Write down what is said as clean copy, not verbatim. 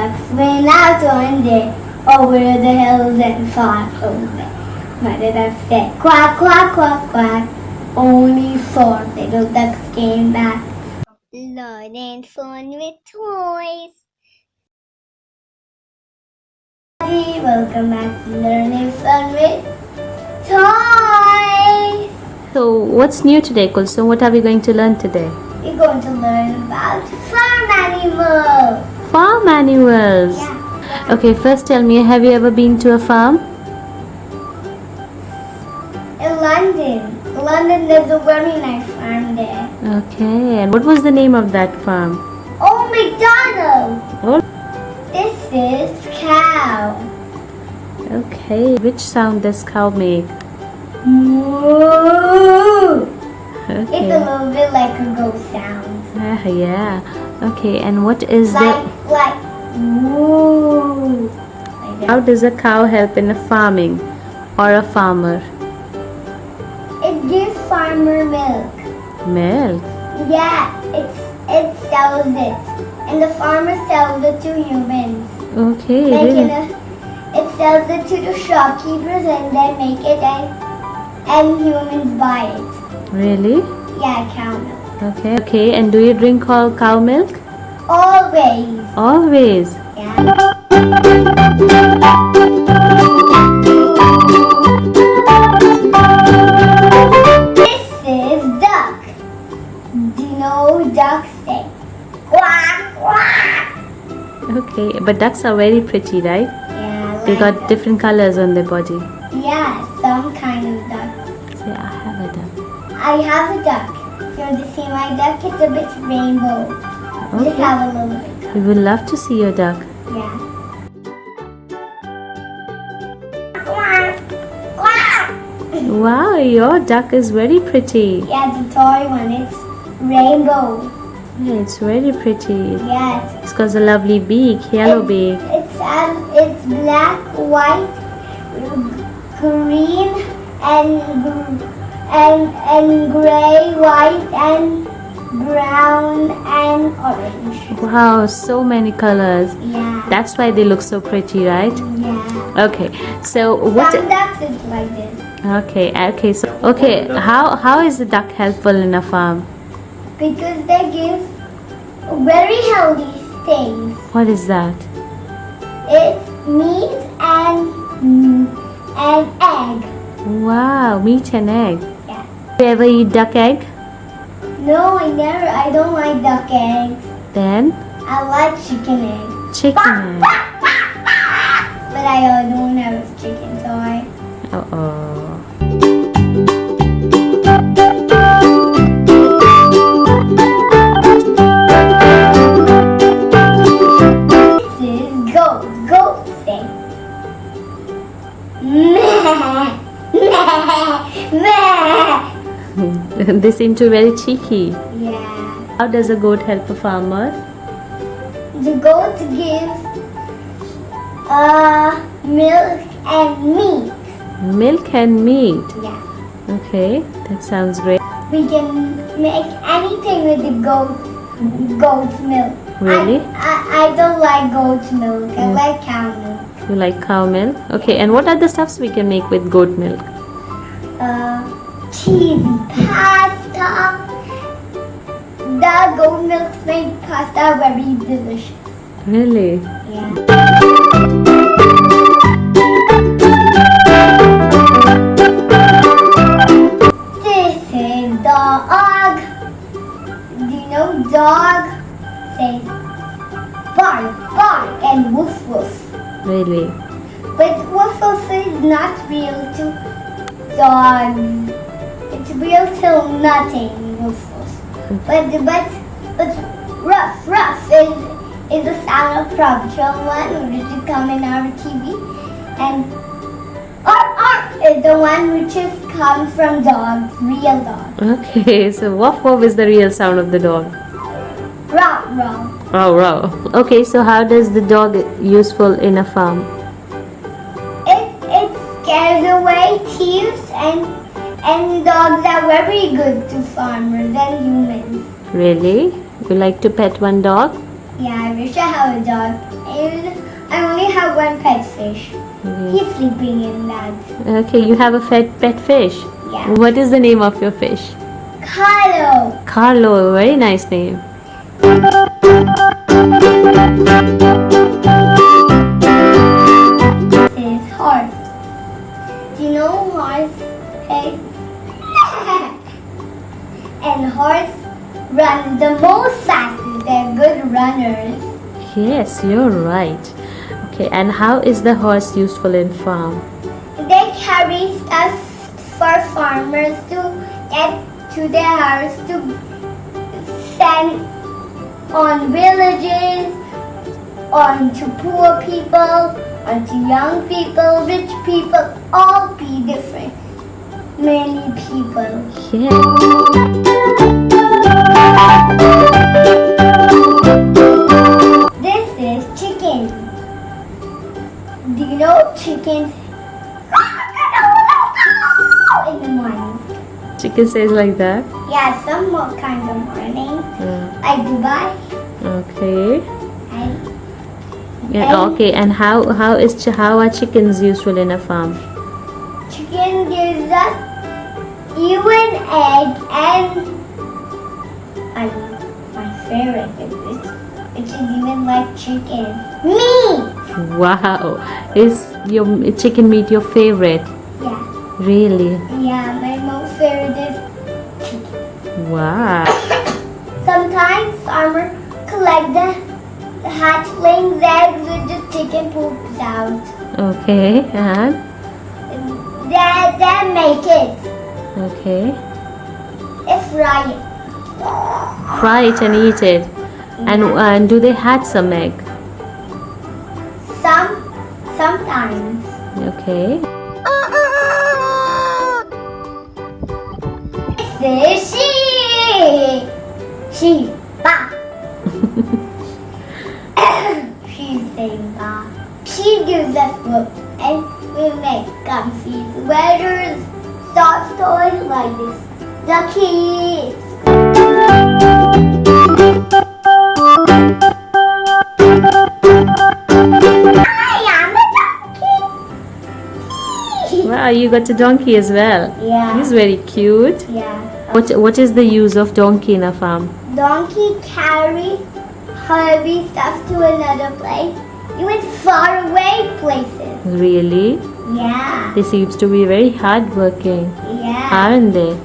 ducks went out one day over the hills and far away. Mother duck said, quack, quack, quack, quack. Only 4 little ducks came back. Loading fun with toys. Welcome back to Learning Fun with Toys. So what's new today, Kulsum? What are we going to learn today? We're going to learn about farm animals. Farm animals. Yeah. Okay, first tell me, have you ever been to a farm? In London. London, there's a very nice farm there. Okay, and what was the name of that farm? Oh, McDonald. Oh. This is cow. Okay, which sound does cow make? Moo. It's a Okay. little bit like a ghost sound. Yeah. Okay, and what is Like moo. Like how that. does a cow help in a farming or a farmer? It gives farmer milk. Milk. Yeah, it sells it. And the farmer sells it to humans. Okay, Making really? it sells it to the shopkeepers and they make it and humans buy it. Really? Yeah, cow milk. Okay, and do you drink all cow milk? Always. Always. Yeah. This is duck. Do you know ducks say? Quack, quack. Okay, but ducks are very pretty, right? Yeah, They like got duck. different colors on their body. Yeah, some kind of ducks. Say, I have a duck. I have a duck. If you want to see my duck, it's a bit rainbow. Just Okay. have a little bit. We would love to see your duck. Yeah. Quack, quack. Wow, your duck is very pretty. Yeah, it's a toy one. It's rainbow. Yeah, it's very pretty. Yeah, It's got a lovely beak, yellow beak. it's black, white, green, and gray, white, and brown, and orange. Wow, so many colors. Yeah. That's why they look so pretty, right? Yeah. Okay, so what? Some ducks is like this. Okay. How is the duck helpful in a farm? Because they give very healthy things. What is that? It's meat and egg. Wow, meat and egg. Yeah. Do you ever eat duck egg? No, I never. I don't like duck eggs. Then I like chicken eggs. chicken egg. But I don't have a chicken toy. Uh-oh. This is goat. Goat say. Meh. Meh. Meh. They seem to be very cheeky. Yeah. How does a goat help a farmer? The goat gives milk and meat. Milk and meat. Yeah. Okay, that sounds great. We can make anything with the goat's milk. Really? I don't like goat's milk. I like cow milk. You like cow milk? Okay, and what are the stuffs we can make with goat milk? Cheesy pasta. The goat milk make pasta very delicious. Really? Yeah. This is dog. Do you know dog says bark, bark, and woof, woof. Really? But woof, woof is not real to dogs. It's real to nothing, woof, woof. But rough, rough is the sound of Paw Patrol one, which is coming on our TV, and is the one which is comes from dogs, real dogs. Okay, so woof woof is the real sound of the dog. Row, row. Oh, wow. Okay, so how does the dog useful in a farm? It scares away thieves and dogs are very good to farmers and humans. Really? You like to pet one dog? Yeah, I wish I had a dog And I only have one pet fish. Okay. He's sleeping in that. Okay, you have a pet fish. Yeah. What is the name of your fish? Carlo. Carlo, very nice name. This is horse. Do you know horse? Hey. And horse runs the most fastest. They're good runners. Yes, you're right. Okay, and how is the horse useful in farm? They carry stuff for farmers to get to their house to send on villages, on to poor people, on to young people, rich people, all be different. Many people. Yeah. This is chicken. Do you know chickens in the morning? Chicken says like that. Yeah, some more kinds of morning. I Dubai. Okay. I Yeah. Okay. And how are chickens useful in a farm? chicken gives us you an egg and my favorite is this, which is even like chicken. Meat! Wow. Is your chicken meat your favorite? Yeah. Really? Yeah, my most favorite is chicken. Wow. Sometimes farmers collect the hatchlings eggs which the chicken poops out. Okay. And They make it. okay. They fry it. Fry it and eat it. And do they hatch some egg? Sometimes. Okay. This is sheep. Sheep. She's saying bah. She gives us food and we make comfy sweaters, soft toys like this. Duckies. I am a donkey. Wow, you got a donkey as well. Yeah. He's very cute. Yeah. What is the use of donkey in a farm? Donkey carry heavy stuff to another place, even far away places. Really? Yeah. They seems to be very hardworking, Yeah. aren't they?